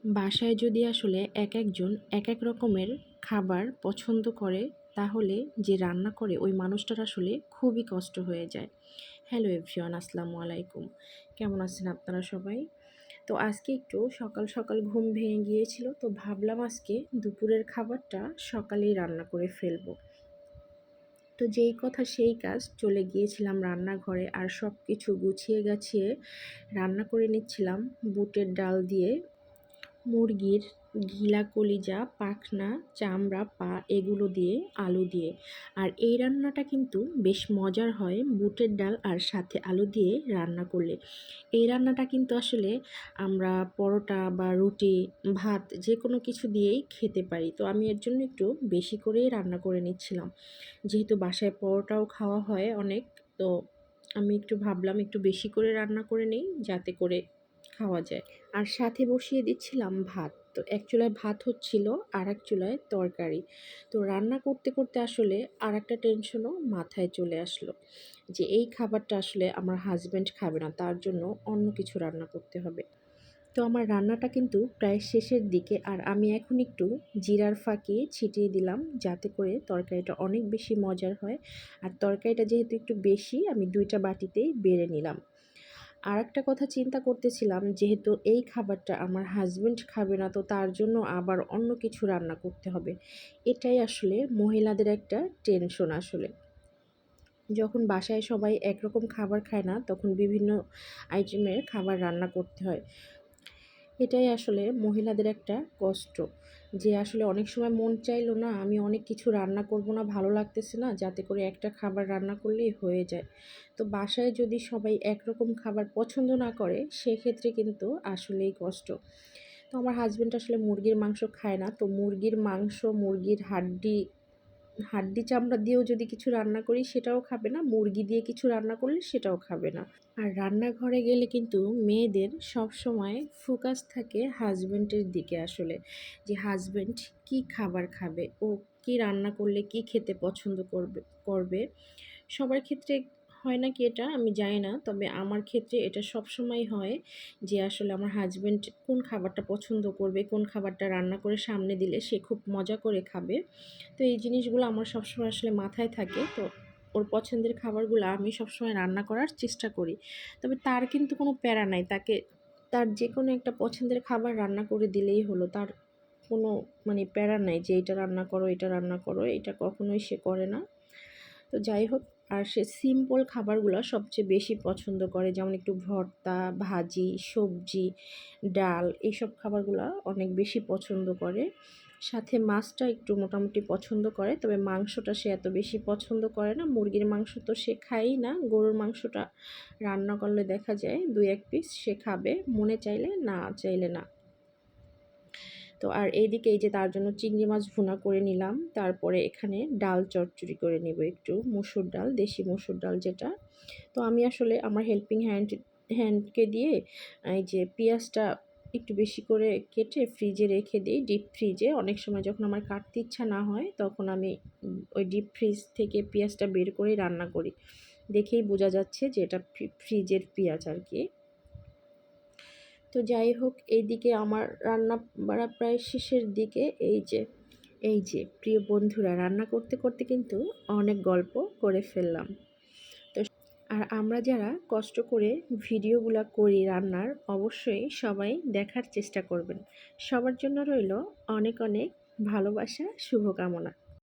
বাসায় যদি আসলে একজন এক এক রকমের খাবার পছন্দ করে, তাহলে যে রান্না করে ওই মানুষটার আসলে খুবই কষ্ট হয়ে যায়। হ্যালো এভরিওয়ান, আসসালামু আলাইকুম। কেমন আছেন আপনারা সবাই? তো আজকে একটু সকাল সকাল ঘুম ভেঙে গিয়েছিল, তো ভাবলাম আজকে দুপুরের খাবারটা সকালেই রান্না করে ফেলবো। তো যেই কথা সেই কাজ, চলে গিয়েছিলাম রান্নাঘরে আর সব কিছু গুছিয়ে গাছিয়ে রান্না করে নিচ্ছিলাম বুটের ডাল দিয়ে মুরগির ঘিলা, কলিজা, পাখনা, চামড়া, পা এগুলো দিয়ে, আলু দিয়ে। আর এই রান্নাটা কিন্তু বেশ মজার হয় বুটের ডাল আর সাথে আলু দিয়ে রান্না করলে। এই রান্নাটা কিন্তু আসলে আমরা পরোটা বা রুটি, ভাত যে কোনো কিছু দিয়েই খেতে পারি। তো আমি এর জন্য একটু বেশি করেই রান্না করে নিচ্ছিলাম। যেহেতু বাসায় পরোটাও খাওয়া হয় অনেক, তো আমি একটু ভাবলাম একটু বেশি করে রান্না করে নেই যাতে করে খাওয়া যায়। আর সাথে বসিয়ে দিচ্ছিলাম ভাত। তো এক চুলায় ভাত হচ্ছিল আর এক চুলায় তরকারি। তো রান্না করতে করতে আসলে আর একটা টেনশনও মাথায় চলে আসলো যে এই খাবারটা আসলে আমার হাজব্যান্ড খাবে না, তার জন্য অন্য কিছু রান্না করতে হবে। তো আমার রান্নাটা কিন্তু প্রায় শেষের দিকে, আর আমি এখন একটু জিরার ফাঁকি ছিটিয়ে দিলাম যাতে করে তরকারিটা অনেক বেশি মজার হয়। আর তরকারিটা যেহেতু একটু বেশি, আমি 2টা বাটিতেই বেড়ে নিলাম। আরেকটা কথা চিন্তা করতেছিলাম, যেহেতু এই খাবারটা আমার হাসব্যান্ড খাবে না, তো তার জন্য আবার অন্য কিছু রান্না করতে হবে। এটাই আসলে মহিলাদের একটা টেনশন আসলে। যখন বাসায় সবাই একরকম খাবার খায় না, তখন বিভিন্ন আইটেমের খাবার রান্না করতে হয়। এটাই আসলে মহিলাদের একটা কষ্ট, যে আসলে অনেক সময় মন চাইলো না, আমি অনেক কিছু রান্না করব না, ভালো লাগতেছে না, যাতে করে একটা খাবার রান্না করলেই হয়ে যায়। তো বাসায় যদি সবাই একরকম খাবার পছন্দ না করে, সেক্ষেত্রে কিন্তু আসলেই কষ্ট। তো আমার হাজব্যান্ড আসলে মুরগির মাংস খায় না, তো মুরগির মাংস, মুরগির হাড্ডি হাড্ডি চামড়া দিয়েও যদি কিছু রান্না করি সেটাও খাবে না, মুরগি দিয়ে কিছু রান্না করলে সেটাও খাবে না। আর রান্নাঘরে গেলে কিন্তু মেয়েদের সবসময় ফোকাস থাকে হাজব্যান্ডের দিকে আসলে, যে হাজব্যান্ড কি খাবার খাবে, ও কি রান্না করলে কি খেতে পছন্দ করবে। সবার ক্ষেত্রে হয় নাকি এটা আমি জানি না, তবে আমার ক্ষেত্রে এটা সবসময় হয় যে আসলে আমার হাজব্যান্ড কোন খাবারটা পছন্দ করবে, কোন খাবারটা রান্না করে সামনে দিলে সে খুব মজা করে খাবে। তো এই জিনিসগুলো আমার সবসময় আসলে মাথায় থাকে। তো ওর পছন্দের খাবারগুলো আমি সবসময় রান্না করার চেষ্টা করি। তবে তার কিন্তু কোনো প্যারা নাই। তার যেকোনো একটা পছন্দের খাবার রান্না করে দিলেই হলো। তার কোনো মানে প্যারা নাই যে এটা রান্না করো, এটা রান্না করো। এটা কখনোই সে করে না। তো যাই হোক, আর সে সিম্পল খাবারগুলো সবচেয়ে বেশি পছন্দ করে। যেমন একটু ভর্তা, ভাজি, সবজি, ডাল এইসব খাবারগুলো অনেক বেশি পছন্দ করে। সাথে মাছটা একটু মোটামুটি পছন্দ করে, তবে মাংসটা সে এত বেশি পছন্দ করে না। মুরগির মাংস তো সে খায়ই না। গরুর মাংসটা রান্না করলে দেখা যায় 2-1 পিস সে খাবে, মনে চাইলে, না চাইলে না। তো আর এইদিকে এই যে তার জন্য চিংড়ি মাছ ভুনা করে নিলাম। তারপরে এখানে ডাল চচ্চড়ি করে নেব একটু, মসুর ডাল, দেশি মসুর ডাল যেটা। তো আমি আসলে আমার হেল্পিং হ্যান্ডকে দিয়ে এই যে পেঁয়াজটা একটু বেশি করে কেটে ফ্রিজে রেখে দিই, ডিপ ফ্রিজে। অনেক সময় যখন আমার কাটতে ইচ্ছা না হয়, তখন আমি ওই ডিপ ফ্রিজ থেকে পেঁয়াজটা বের করেই রান্না করি। দেখেই বোঝা যাচ্ছে যে এটা ফ্রিজের পেঁয়াজ আর কি। তো যাই হোক, এইদিকে আমার রান্না বাড়া প্রায় শেষের দিকে। এই যে প্রিয় বন্ধুরা, রান্না করতে করতে কিন্তু অনেক গল্প করে ফেললাম। তো আর আমরা যারা কষ্ট করে ভিডিওগুলো করি রান্নার, অবশ্যই সবাই দেখার চেষ্টা করবেন। সবার জন্য রইল অনেক অনেক ভালোবাসা, শুভকামনা।